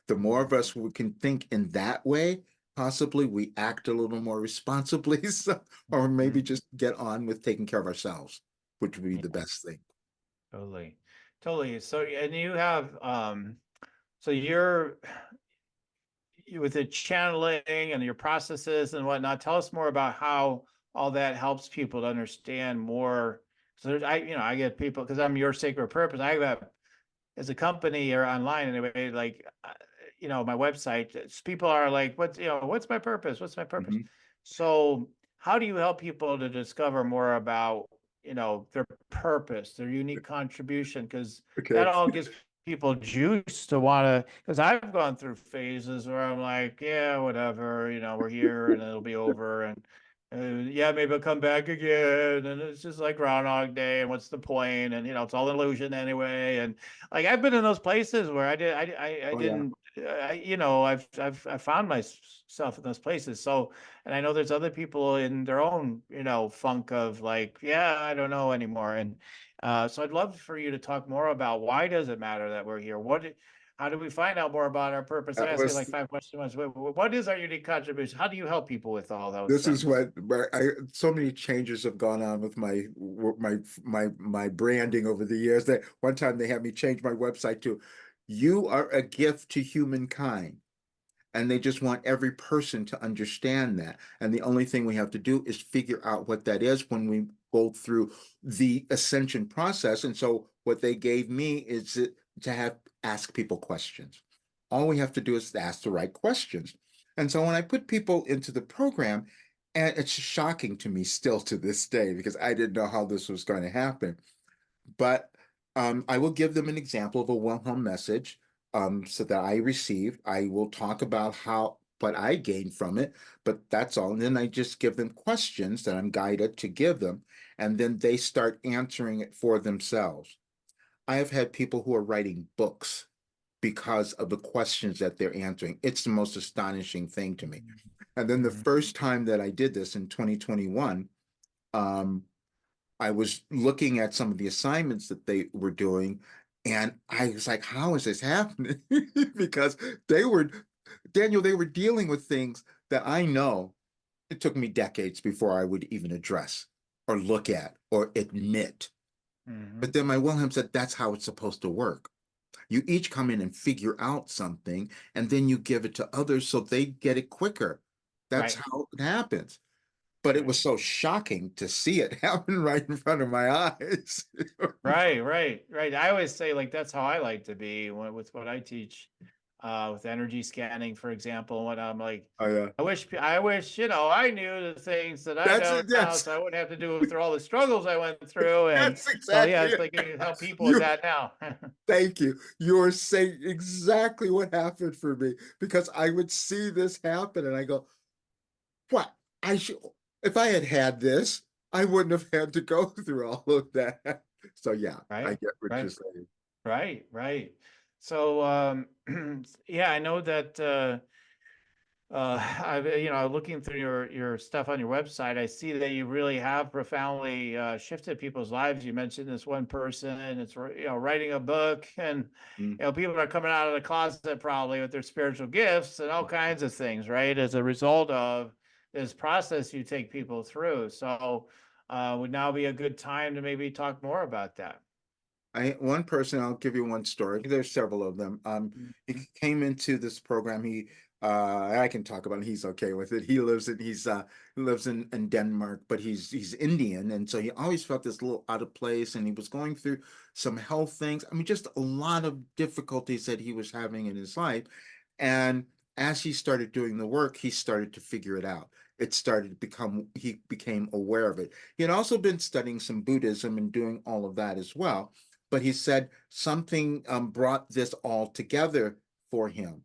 The more of us who can think in that way, possibly we act a little more responsibly, so, or maybe Mhm. just get on with taking care of ourselves, which would be the Yeah, best thing. totally. Totally. So, and you have, so you're with the channeling and your processes and whatnot, tell us more about how all that helps people to understand more. So there's, I get people, because I'm your sacred purpose. I have, as a company or online anyway, like, my website, people are like, what's my purpose? What's my purpose? Mhm. So how do you help people to discover more about, their purpose, their unique contribution? Because that Okay. all gives people juice to want to, because I've gone through phases where I'm like, yeah, whatever, we're here and it'll be over. And yeah, maybe I'll come back again. And it's just like Groundhog Day. And what's the point? And, it's all illusion anyway. And like, I've been in those places where I Oh yeah. didn't, I've found myself in those places. So, and I know there's other people in their own, funk of like, yeah, I don't know anymore. And so I'd love for you to talk more about why does it matter that we're here? How do we find out more about our purpose? I'm That asking like was 5 questions. What is our unique contribution? How do you help people with all those this is things? what so many changes have gone on with my branding over the years that one time they had me change my website to you are a gift to humankind. And they just want every person to understand that. And the only thing we have to do is figure out what that is when we go through the ascension process. And so what they gave me is to have ask people questions. All we have to do is ask the right questions. And so when I put people into the program, and it's shocking to me still to this day because I didn't know how this was going to happen. But I will give them an example of a Wilhelm message so that I received. I will talk about how what I gained from it, but that's all. And then I just give them questions that I'm guided to give them, and then they start answering it for themselves. I have had people who are writing books because of the questions that they're answering. It's the most astonishing thing to me. And then the Mhm. first time that I did this in 2021, um, I was looking at some of the assignments that they were doing, and I was like, how is this happening? Because they were, Daniel, they were dealing with things that I know it took me decades before I would even address or look at or admit. But Mhm. then my Wilhelm said, that's how it's supposed to work. You each come in and figure out something, and then you give it to others so they get it quicker. That's Right. how it happens. But it Right. was so shocking to see it happen right in front of my eyes. Right, right, right. I always say like that's how I like to be with what I teach, with energy scanning, for example. When I'm like, Oh yeah. I wish, I knew the things that I That's know it. now, Yes. so I wouldn't have to do through all the struggles I went through. And That's so, yeah, exactly it's it. like you help people with You that now. thank you. You're saying exactly what happened for me because I would see this happen and I go, what? I should if I had had this, I wouldn't have had to go through all of that. So yeah, I Right, get what you're right, saying. right, right. So, yeah, I know that. I've looking through your stuff on your website, I see that you really have profoundly shifted people's lives. You mentioned this one person, and it's writing a book, and Mm. people are coming out of the closet probably with their spiritual gifts and all kinds of things, right? As a result of this process you take people through. So, would now be a good time to maybe talk more about that. I one person, I'll give you one story. There's several of them. He Mhm. came into this program. He I can talk about it. He's okay with it. He lives in Denmark, but he's Indian, and so he always felt this little out of place, and he was going through some health things. I mean, just a lot of difficulties that he was having in his life. And as he started doing the work, he started to figure it out. It started to become, he became aware of it. He had also been studying some Buddhism and doing all of that as well. But he said something brought this all together for him.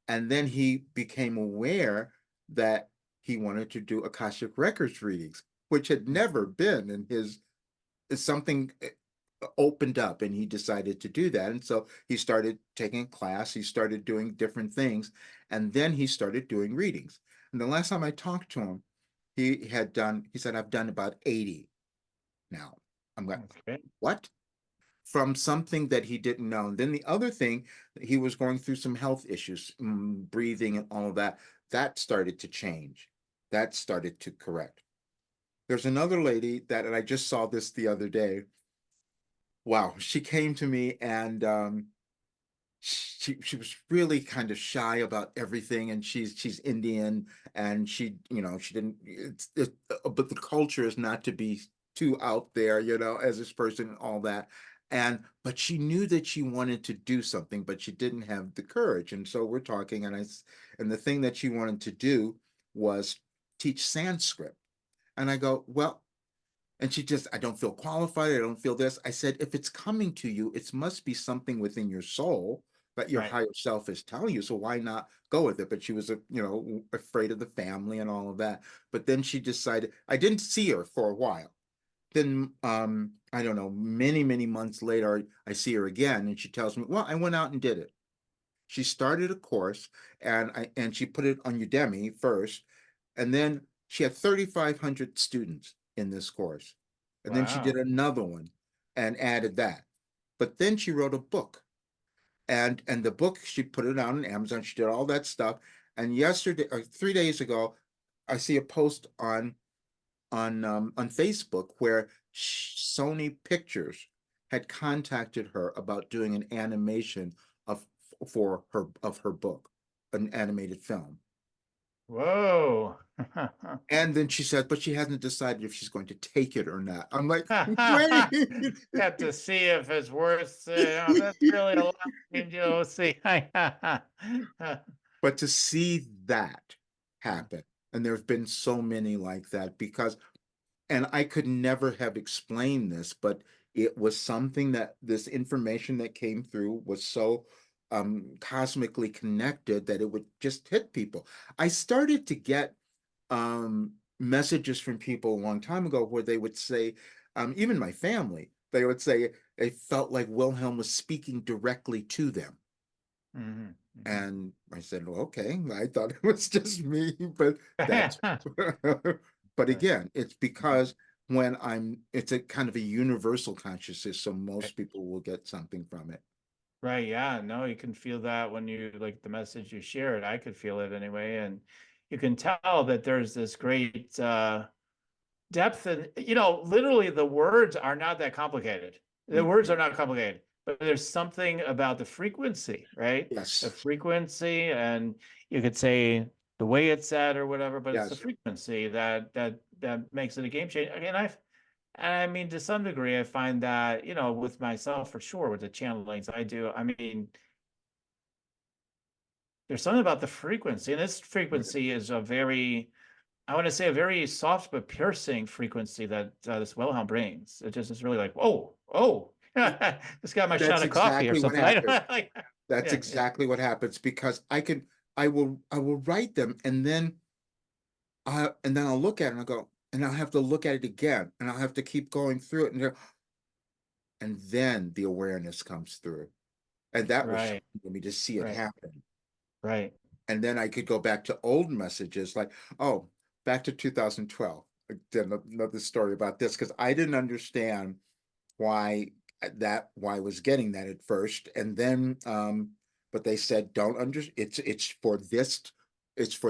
And then he became aware that he wanted to do Akashic Records readings, which had never been in his, something opened up and he decided to do that. And so he started taking a class, he started doing different things, and then he started doing readings. And the last time I talked to him, he said, I've done about 80 now. I'm like, Okay. what? From something that he didn't know. And then the other thing, he was going through some health issues, breathing and all of that. That started to change. That started to correct. There's another lady that, and I just saw this the other day. Wow, she came to me and she was really kind of shy about everything, and she's Indian, and she didn't but the culture is not to be too out there, as this person and all that. And but she knew that she wanted to do something, but she didn't have the courage. And so we're talking, and the thing that she wanted to do was teach Sanskrit. And I go, well, and she just, I don't feel qualified. I don't feel this. I said, if it's coming to you, it must be something within your soul that your Right. higher self is telling you. So why not go with it? But she was, afraid of the family and all of that. But then she decided, I didn't see her for a while. Then, I don't know, many, many months later, I see her again and she tells me, well, I went out and did it. She started a course and she put it on Udemy first. And then she had 3,500 students in this course. And then she did Wow. another one and added that. But then she wrote a book. And the book, she put it out on Amazon. She did all that stuff. And yesterday or 3 days ago, I see a post on Facebook where Sony Pictures had contacted her about doing an animation of for her of her book, an animated film. Whoa. And then she said, but she hasn't decided if she's going to take it or not. I'm like, wait. Have to see if it's worth, that's really a lot. See. But to see that happen, and there's been so many like that, because and I could never have explained this, but it was something that this information that came through was so cosmically connected that it would just hit people. I started to get messages from people a long time ago where they would say, even my family, they would say they felt like Wilhelm was speaking directly to them. Mhm, mhm. And I said, well, okay, I thought it was just me, but that's, but Right. again, it's Mhm. because it's a kind of a universal consciousness, so most people will get something from it. Right, yeah, no, you can feel that when you like the message you shared. I could feel it anyway, and you can tell that there's this great depth, and literally the words are not that complicated. The words Mhm. are not complicated, but there's something about the frequency, right? The Yes, frequency, and you could say the way it's said or whatever, but it's the yes, frequency that makes it a game changer. And I mean, to some degree, I find that, with myself for sure, with the channelings I do, I mean, there's something about the frequency, and this right. frequency is I want to say a very soft but piercing frequency that this Wilhelm brings. It just is really like, whoa, oh, just got my That's shot of coffee or exactly what something. I happens. don't like, That's yeah, yeah, exactly what happens because I will write them and then I'll look at it and I'll go, and I'll have to look at it again and I'll have to keep going through it and then the awareness comes through. And that was right, shocking to me to see it right, happen. right, And then I could go back to old messages like, oh, back to 2012. Again, another story about this because I didn't understand why why I was getting that at first. And then but they said don't under it's for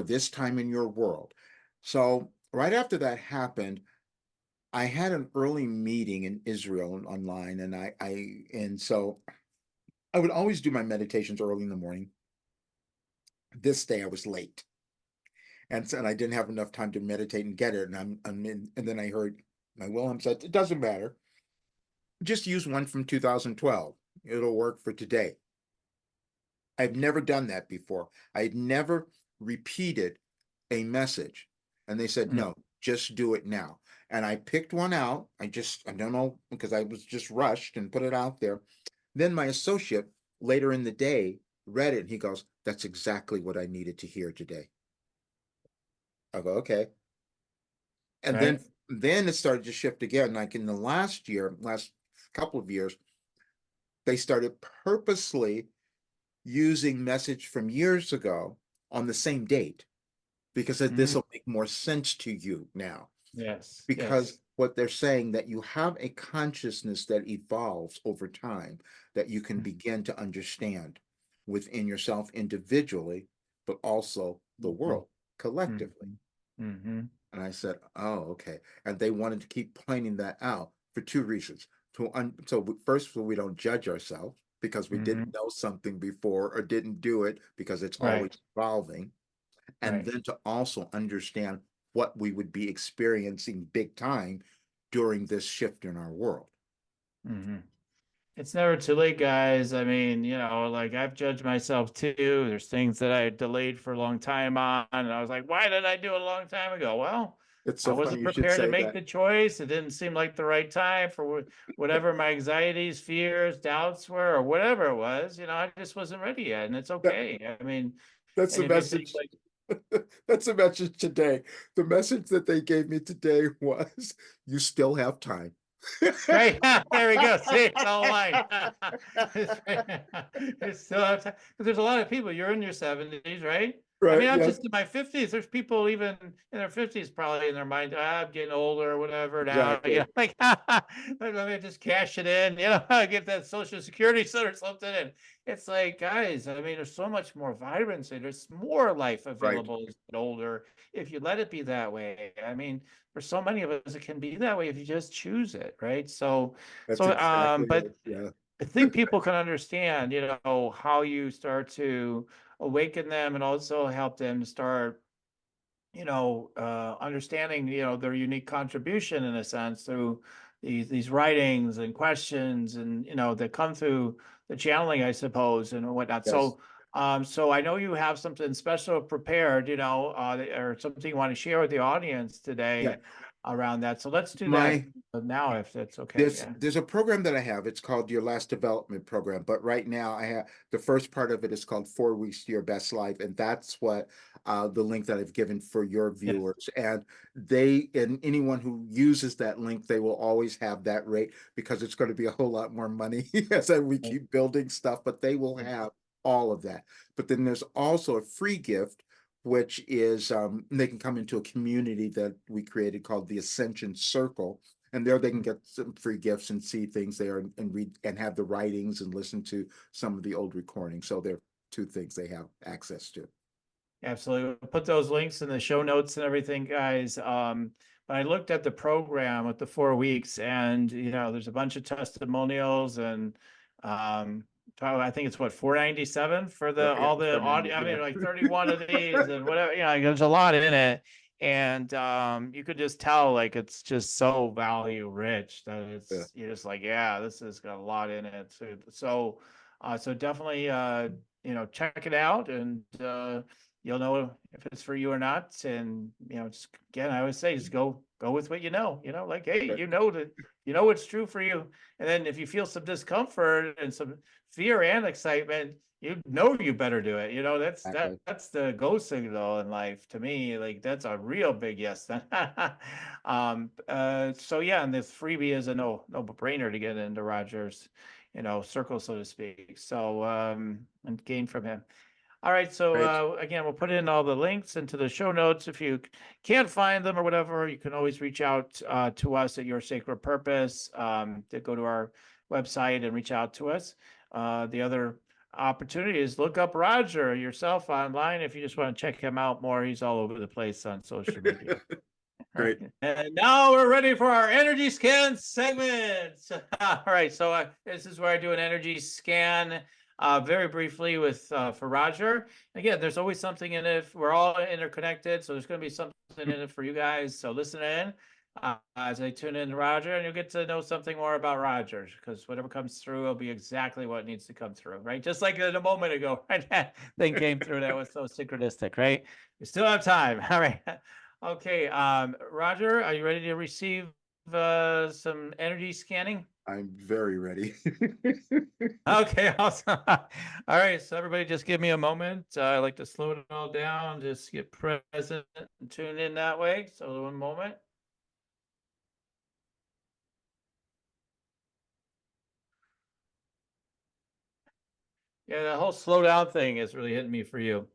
this time in your world. So right after that happened, I had an early meeting in Israel online, and so I would always do my meditations early in the morning. This day I was late. And so, and I didn't have enough time to meditate and get it. And I'm in, and then I heard my Wilhelm said, it doesn't matter. Just use one from 2012. It'll work for today. I've never done that before. I had never repeated a message. And they said, no, just do it now. And I picked one out. I don't know, because I was just rushed and put it out there. Then my associate later in the day read it and he goes, that's exactly what I needed to hear today. I go, okay. And Right. then it started to shift again. Like in the last couple of years, they started purposely using message from years ago on the same date because this will make more sense to you now. Yes. Because what they're saying that you have a consciousness that evolves over time that you can begin to understand within yourself individually, but also the world collectively. And I said, oh, okay. And they wanted to keep pointing that out for two reasons. So first, we don't judge ourselves because we didn't know something before or didn't do it because it's always evolving. And then to also understand what we would be experiencing big time during this shift in our world. It's never too late, guys. I mean, like I've judged myself too. There's things that I delayed for a long time on, and I was like, why did I do it a long time ago? Well, It's I so funny wasn't you should prepared to say make that. the choice. It didn't seem like the right time for whatever my anxieties, fears, doubts were, or whatever it was. I just wasn't ready yet, and it's okay. I mean, That's and the if you think message. like, That's the message today. The message that they gave me today was, you still have time. right, there we go. See, it's all line. It's still have time because there's a lot of people. You're in your 70s, right? I Right, mean, I'm yes, just in my 50s. There's people even in their 50s probably in their mind, I'm getting older or whatever now. exactly. Like let me just cash it in, get that Social Security or something. And it's like, guys, I mean, there's so much more vibrancy. There's more life Right. available as you get older if you let it be that way. I mean, for so many of us, it can be that way if you just choose it, right? That's exactly But it. Yeah. I think people can understand, how you start to awaken them and also help them to start, understanding, their unique contribution in a sense through these writings and questions and, that come through the channeling, I suppose, and whatnot. Yes. So I know you have something special prepared, or something you want to share with the audience Yeah. today around that. So let's do that My now, if that's okay. There's Yeah. there's a program that I have. It's called Your Last Development Program. But right now I have the first part of it is called 4 Weeks to Your Best Life. And that's what the link that I've given for your Yes. viewers. And anyone who uses that link, they will always have that rate because it's going to be a whole lot more money as we keep building stuff, but they will have all of that. But then there's also a free gift, which is they can come into a community that we created called the Ascension Circle, and there they can get some free gifts and see things there and read and have the writings and listen to some of the old recordings. So there are two things they have access to. Absolutely. We'll put those links in the show notes and everything, guys. But I looked at the program with the 4 weeks, and there's a bunch of testimonials, and I think it's what, 497 for Yeah, all the 490, audio. I yeah. mean, like 31 of these and whatever. There's a lot in it, and you could just tell like it's just so value rich that Yeah. you're just like, yeah, this has got a lot in it. So definitely check it out, and you'll know if it's for you or not. And just again, I always say, just go with what you know. Like, hey, Right. what's true for you. And then if you feel some discomfort and some fear and excitement, you better do it. Exactly. That's the go signal in life to me. Like that's a real big yes. So yeah, and this freebie is a no brainer to get into Roger's, circle, so to speak. So and gain from him. All right, so Right. again, we'll put in all the links into the show notes. If you can't find them or whatever, you can always reach out to us at Your Sacred Purpose, to go to our website and reach out to us. The other opportunity is look up Roger yourself online if you just want to check him out more. He's all over the place on social media. Great. And now we're ready for our energy scan segment. All right, so this is where I do an energy scan very briefly with for Roger. Again, there's always something in it. We're all interconnected, so there's going to be something in it for you guys. So listen in as I tune in to Roger, and you'll get to know something more about Roger, because whatever comes through will be exactly what needs to come through, right? Just like a moment ago, right? That thing came through that was so synchronistic, right? We still have time. All right. Okay, Roger, are you ready to receive some energy scanning? I'm very ready. Okay, awesome. All right, so everybody just give me a moment. I like to slow it all down, just get present and tune in that way. So 1 moment. Yeah, the whole slow down thing is really hitting me for you.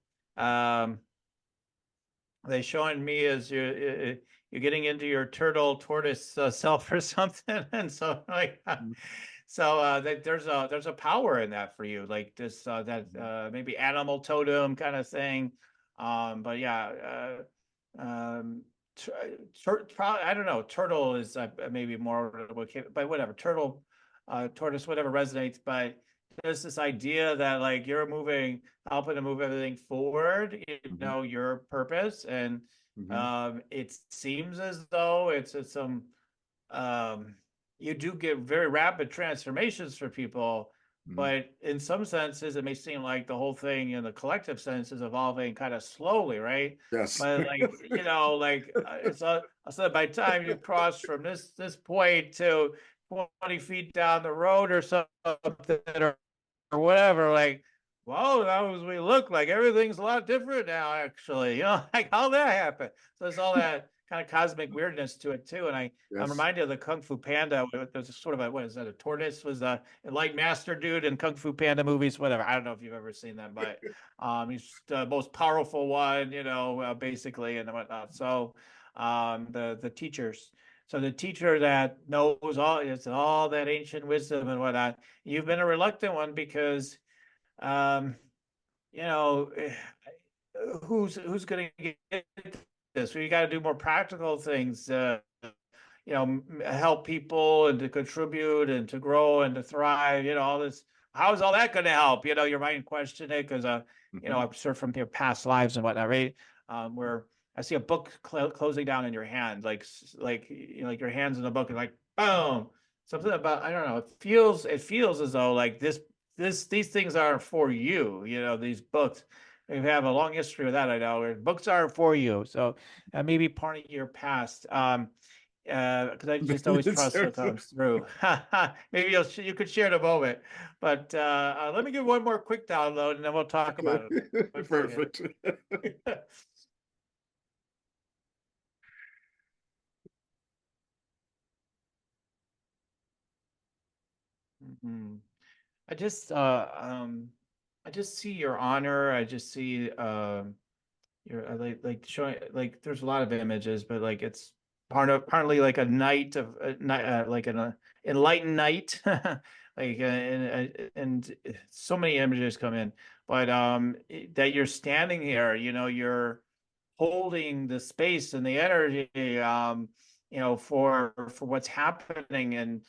They showing me as you're getting into your turtle tortoise self or something, and so like so there's a power in that for you, like this that maybe animal totem kind of thing. But yeah, I don't know. Turtle is maybe more, but whatever. Turtle, tortoise, whatever resonates. But there's this idea that like you're moving, helping to move everything forward. You Mhm, know your purpose, and mhm, it seems as though it's some um, you do get very rapid transformations for people, mhm. but in some senses, it may seem like the whole thing in the collective sense is evolving kind of slowly, right? Yes. But like, like it's I said by the time you cross from this point to 20 feet down the road or something, or whatever, like, whoa, that was we look like everything's a lot different now, actually. Like how that happened. So there's all that kind of cosmic weirdness to it too. And I'm Yes. reminded of the Kung Fu Panda. There's a sort of a, what is that? A tortoise was a light master dude in Kung Fu Panda movies, whatever. I don't know if you've ever seen them, but he's the most powerful one, basically, and whatnot. So the teachers. So the teacher that knows all that ancient wisdom and whatnot. You've been a reluctant one because um, you know, eh, who's going to get this? We got to do more practical things. Help people and to contribute and to grow and to thrive. All this. How is all that going to help? Your mind question it because Mhm. I've served from your past lives and whatnot, right? Where I see a book closing down in your hand, like your hands in the book, and like boom, something about I don't know. It feels as though like these things aren't for you. These books. We have a long history with that. I know. Where books aren't for you. So maybe part of your past. Because I just always trust what comes through. Maybe you could share in a moment, but let me give one more quick download, and then we'll talk Okay. about it. One second. Perfect. Mhm. I just I just see your honor. I just see you're like showing like there's a lot of images, but like it's partly like a knight of like an enlightened knight, like and so many images come in, but that you're standing here, you're holding the space and the energy, for what's happening, and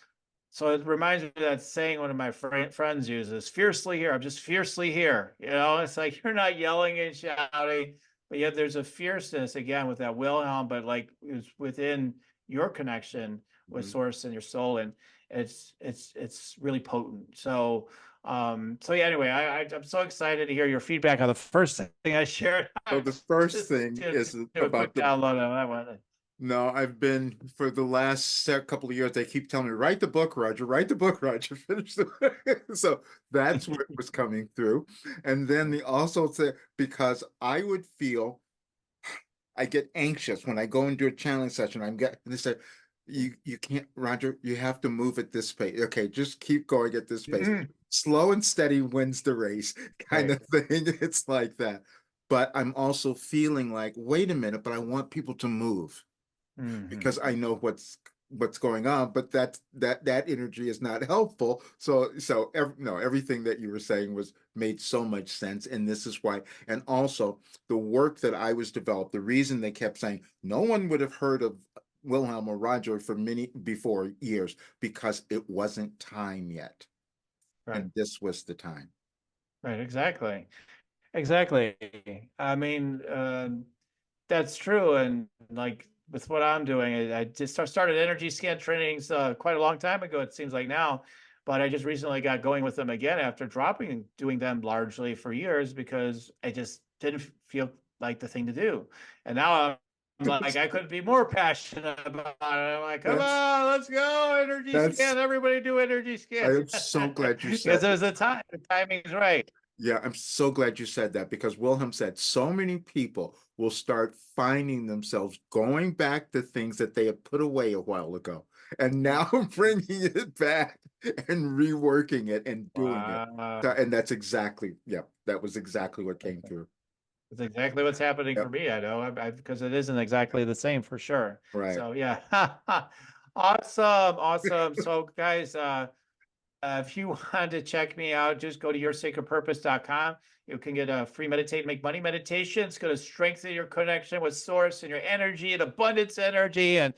so it reminds me of that saying one of my friends uses, fiercely here. I'm just fiercely here. It's like you're not yelling and shouting, but yet there's a fierceness again with that Wilhelm, but like it's within your connection with Mhm. source and your soul. And it's really potent. So yeah, anyway, I'm so excited to hear your feedback on the first thing I shared. So the first Just thing do, is do a quick about the download on that one. no, I've been for the last couple of years, they keep telling me, write the book, Roger, write the book, Roger, finish the so that's what was coming through. And then they also said because I would feel I get anxious when I go into a challenge session. They said, you can't, Roger, you have to move at this pace. Okay, just keep going at this pace. Mhm. Slow and steady wins the race, kind Right. of thing. It's like that. But I'm also feeling like, wait a minute, but I want people to move Mhm. because I know what's going on, but that energy is not helpful. No, everything that you were saying was made so much sense, and this is why. And also the work that I was developed, the reason they kept saying no one would have heard of Wilhelm or Roger for many before years because it wasn't time yet, Right. and this was the time. Right, exactly. Exactly. I mean, that's true. And like with what I'm doing, I just started energy scan trainings quite a long time ago, it seems like now, but I just recently got going with them again after dropping doing them largely for years because I just didn't feel like the thing to do. And now I'm like, I couldn't be more passionate about it. I'm like, come That's on, let's go, energy that's scan. Everybody do energy I scans. am so glad you said Because there's a time, the timing's right. Yeah, I'm so glad you said that because Wilhelm said so many people will start finding themselves going back to things that they had put away a while ago and now bringing it back and reworking it and doing it. Wow. And that's exactly, yeah, that was exactly what came through. That's exactly what's happening for Yep, me. I know, because it isn't exactly the same for sure. right. So yeah, awesome, awesome. So guys, if you want to check me out, just go to yoursacredpurpose.com. You can get a free meditate, make money meditation. It's going to strengthen your connection with source and your energy and abundance energy and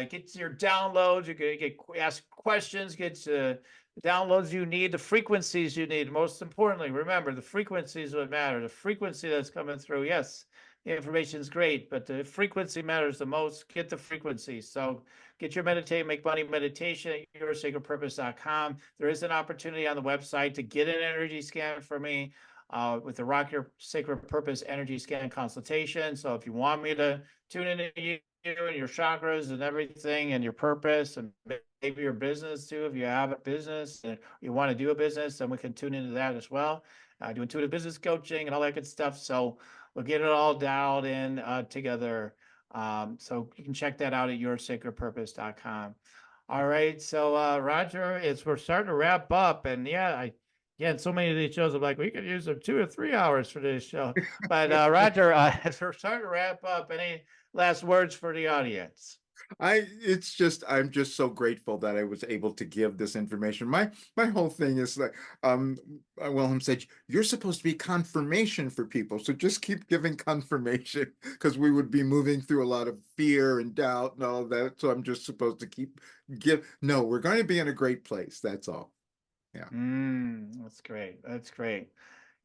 get your downloads. You can get ask questions, get the downloads you need, the frequencies you need. Most importantly, remember the frequencies what matter. The frequency that's coming through. Yes, the information is great, but the frequency matters the most. Get the frequency. So get your meditate, make money meditation at yoursacredpurpose.com. There is an opportunity on the website to get an energy scan for me with the Rock Your Sacred Purpose energy scan consultation. So if you want me to tune into you and your chakras and everything and your purpose and maybe your business too, if you have a business and you want to do a business, then we can tune into that as well. I do intuitive business coaching and all that good stuff. So we'll get it all dialed in together. So you can check that out at yoursacredpurpose.com. All right. So Roger, we're starting to wrap up. And yeah, so many of these shows, I'm like, we could use them 2 or 3 hours for this show. But Roger, as we're starting to wrap up, any last words for the audience? I'm just so grateful that I was able to give this information. My whole thing is like Wilhelm said, you're supposed to be confirmation for people. So just keep giving confirmation because we would be moving through a lot of fear and doubt and all of that. So I'm just supposed to no, we're going to be in a great place. That's all. Yeah. That's great. That's great.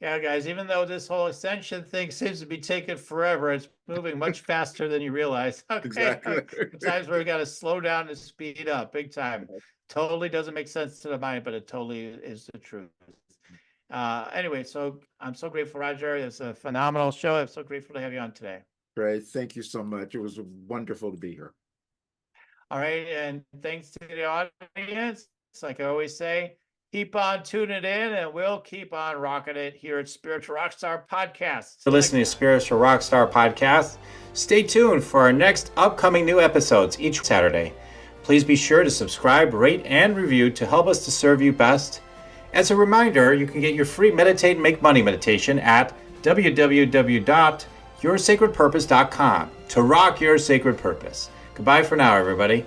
Yeah, guys, even though this whole ascension thing seems to be taking forever, it's moving much faster than you realize. Okay. Exactly. Times where we got to slow down and speed up big time. Totally doesn't make sense to the mind, but it totally is the truth. Anyway, so I'm so grateful, Roger. It's a phenomenal show. I'm so grateful to have you on today. Great. Thank you so much. It was wonderful to be here. All right. And thanks to the audience. Like I always say, keep on tuning in and we'll keep on rocking it here at Spiritual Rockstar Podcast. For listening to Spiritual Rockstar Podcast, stay tuned for our next upcoming new episodes each Saturday. Please be sure to subscribe, rate, and review to help us to serve you best. As a reminder, you can get your free Meditate and Make Money meditation at www.yoursacredpurpose.com to rock your sacred purpose. Goodbye for now, everybody.